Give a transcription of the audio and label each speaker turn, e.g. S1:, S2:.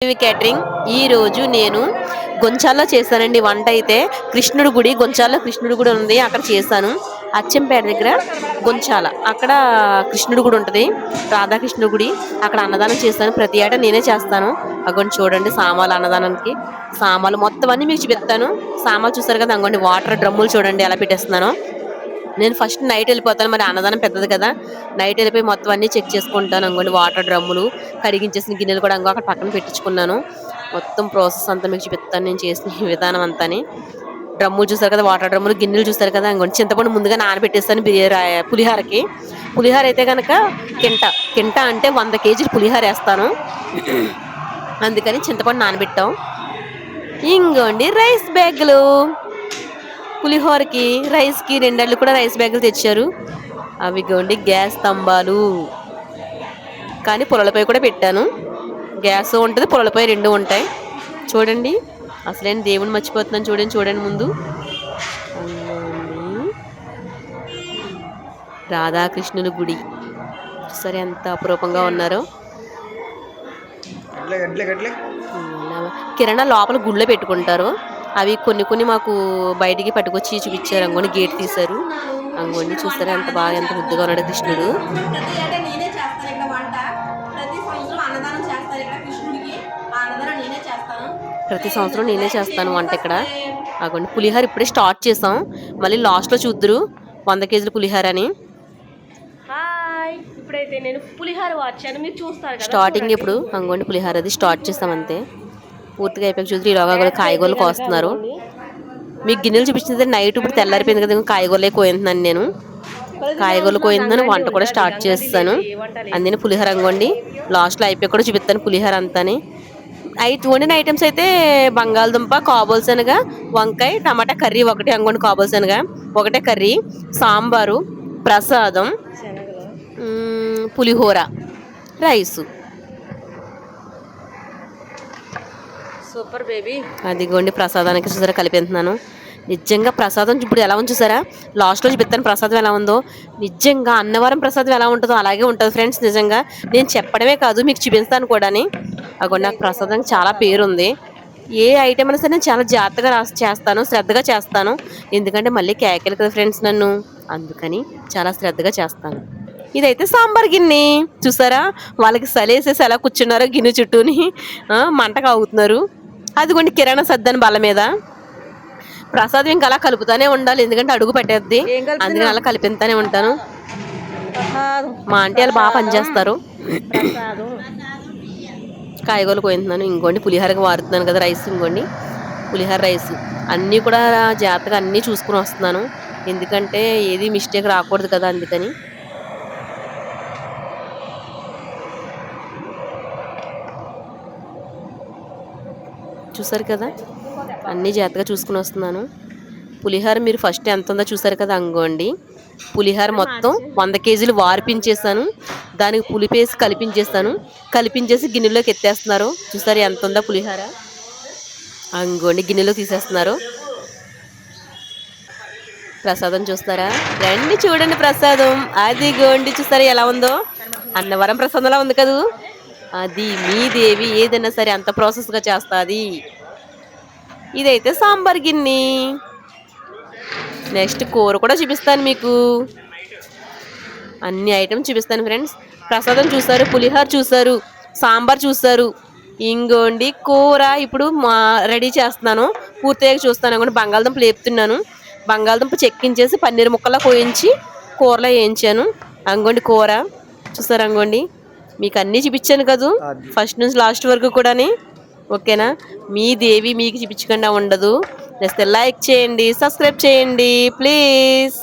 S1: catering ఈ రోజు నేను గొంచాల్లో చేశానండి వంట అయితే కృష్ణుడి గుడి గొంచాల్లో కృష్ణుడి గుడి ఉంది అక్కడ చేశాను అచ్చంపేట దగ్గర గొంచాల అక్కడ కృష్ణుడి గుడి ఉంటుంది రాధాకృష్ణుడి గుడి అక్కడ అన్నదానం చేశాను ప్రతి ఏటా నేనే చేస్తాను అగోండి చూడండి సామాలు అన్నదానానికి సామాలు మొత్తం అన్ని మీకు చూపిస్తాను సామాలు చూసారు కదా అంగోండి వాటర్ డ్రమ్ములు చూడండి ఎలా పెట్టేస్తున్నాను నేను ఫస్ట్ నైట్ వెళ్ళిపోతాను మరి అన్నదానం పెద్దది కదా నైట్ వెళ్ళిపోయి మొత్తం అన్ని చెక్ చేసుకుంటాను అంగోండి వాటర్ డ్రమ్ములు కడిగించేసిన గిన్నెలు కూడా అక్కడ పక్కన పెట్టించుకున్నాను మొత్తం ప్రాసెస్ అంతా మీకు చూపిస్తాను నేను చేసిన విధానం అంతాని డ్రమ్ములు చూసారు కదా వాటర్ డ్రమ్ములు గిన్నెలు చూసారు కదా అంగోండి చింతపండు ముందుగా నానబెట్టేస్తాను పులిహారకి పులిహార అయితే కనుక కింట అంటే 100 కేజీలు పులిహార వేస్తాను అందుకని చింతపండు నానబెట్టాం ఇంకోండి రైస్ బ్యాగులు పులిహోరకి రైస్కి 2 అడ్లు కూడా రైస్ బ్యాగులు తెచ్చారు అవి గోండి గ్యాస్ స్తంభాలు కానీ పొలలపై కూడా పెట్టాను గ్యాస్ ఉంటుంది పొలలపై 2 ఉంటాయి చూడండి అసలైన దేవుని మర్చిపోతున్నాను చూడండి ముందు రాధాకృష్ణుల గుడి సరే ఎంత అపురూపంగా ఉన్నారో కిరణ లోపల గుళ్ళో పెట్టుకుంటారు అవి కొన్ని మాకు బయటికి పట్టుకొచ్చి చూపించారు అంగోని గేట్ తీశారు అంగోని చూస్తారా ఎంత బాగా ఎంత ముద్దుగా ఉన్నాడు కృష్ణుడు ప్రతి సంవత్సరం నేనే చేస్తాను వంట ఇక్కడ అగోండి పులిహార ఇప్పుడే స్టార్ట్ చేసాం మళ్ళీ లాస్ట్లో చూద్దరు 100 కేజీల పులిహార అని ఇప్పుడైతే నేను పులిహార వాచాను మీరు చూస్తారు స్టార్టింగ్ ఇప్పుడు అంగోండి పులిహార అది స్టార్ట్ చేస్తాం అంతే పూర్తిగా అయిపోయి చూద్దరు ఈలోగా కూడా కాయగూరలు కోస్తున్నారు మీకు గిన్నెలు చూపించింది నైట్ ఇప్పుడు తెల్లారిపోయింది కదా కాయగూరలే కోయింటున్నాను నేను కాయగూరలు కోయిందని వంట కూడా స్టార్ట్ చేస్తాను అందుకని పులిహార అంగోండి లాస్ట్లో అయిపోయి కూడా చూపిస్తాను పులిహార అంతాని వండిన ఐటమ్స్ అయితే బంగాళదుంప కాబోల్సనగా వంకాయ టమాటా కర్రీ ఒకటి అంగోండి కాబోల్సనగా ఒకటే కర్రీ సాంబారు ప్రసాదం పులిహోర రైసు సూపర్ బేబీ అదిగోండి ప్రసాదానికి చూసారా కలిపేస్తున్నాను నిజంగా ప్రసాదం ఇప్పుడు ఎలా ఉంది చూసారా లాస్ట్లో చూపిస్తాను ప్రసాదం ఎలా ఉందో నిజంగా అన్నవరం ప్రసాదం ఎలా ఉంటుందో అలాగే ఉంటుంది ఫ్రెండ్స్ నిజంగా నేను చెప్పడమే కాదు మీకు చూపిస్తాను కూడా అగోండి నాకు ప్రసాదానికి చాలా పేరు ఉంది ఏ ఐటమ్ అయినా సరే నేను చాలా జాగ్రత్తగా చేస్తాను శ్రద్ధగా చేస్తాను ఎందుకంటే మళ్ళీ కేకలు కదా ఫ్రెండ్స్ నన్ను అందుకని చాలా శ్రద్ధగా చేస్తాను ఇదైతే సాంబార్ గిన్నె చూసారా వాళ్ళకి సలేసేసి ఎలా కూర్చున్నారో గిన్నె చుట్టూని మంట కాగుతున్నారు అదిగోండి కిరాణా సర్దాను బల్ల మీద ప్రసాదం ఇంకా అలా కలుపుతానే ఉండాలి ఎందుకంటే అడుగు పెట్టేద్ది అందుకని అలా కలిపిస్తానే ఉంటాను మా ఆంటీ వాళ్ళు బాగా పనిచేస్తారు కాయగూరలు కోయింటున్నాను ఇంకోండి పులిహోరకి వారుతున్నాను కదా రైస్ ఇంకోండి పులిహోర రైస్ అన్నీ కూడా జాగ్రత్తగా అన్నీ చూసుకుని వస్తున్నాను ఎందుకంటే ఏది మిస్టేక్ రాకూడదు కదా అందుకని చూసారు కదా అన్నీ జాగ్రత్తగా చూసుకుని వస్తున్నాను పులిహోర మీరు ఫస్ట్ ఎంత ఉందో చూసారు కదా అంగోండి పులిహోర మొత్తం 100 కేజీలు వార్పించేసాను దానికి పులిపేసి కలిపించేసి గిన్నెలోకి ఎత్తేస్తున్నారు చూసారు ఎంత ఉందో పులిహోర అంగోండి గిన్నెలో తీసేస్తున్నారు ప్రసాదం చూస్తారా రండి చూడండి ప్రసాదం అది గోండి చూస్తారా ఎలా ఉందో అన్నవరం ప్రసాదంలా ఉంది కదా అది మీ దేవి ఏదైనా సరే అంత ప్రాసెస్గా చేస్తుంది ఇదైతే సాంబార్ గిన్నె నెక్స్ట్ కూర కూడా చూపిస్తాను మీకు అన్ని ఐటమ్స్ చూపిస్తాను ఫ్రెండ్స్ ప్రసాదం చూసారు పులిహోర చూసారు సాంబార్ చూసారు ఇంకోండి కూర ఇప్పుడు రెడీ చేస్తున్నాను పూర్తిగా చూస్తాను అనుకోండి బంగాళదుంపలు వేపుతున్నాను బంగాళదుంప చెక్కించేసి పన్నీర్ ముక్కలా కోయించి కూరలో వేయించాను అంగోండి కూర చూసారు అంగోండి మీకు అన్నీ చూపించాను కదా ఫస్ట్ నుంచి లాస్ట్ వరకు కూడా ఓకేనా మీ దేవి మీకు చూపించకుండా ఉండదు జస్ట్ లైక్ చేయండి సబ్స్క్రైబ్ చేయండి ప్లీజ్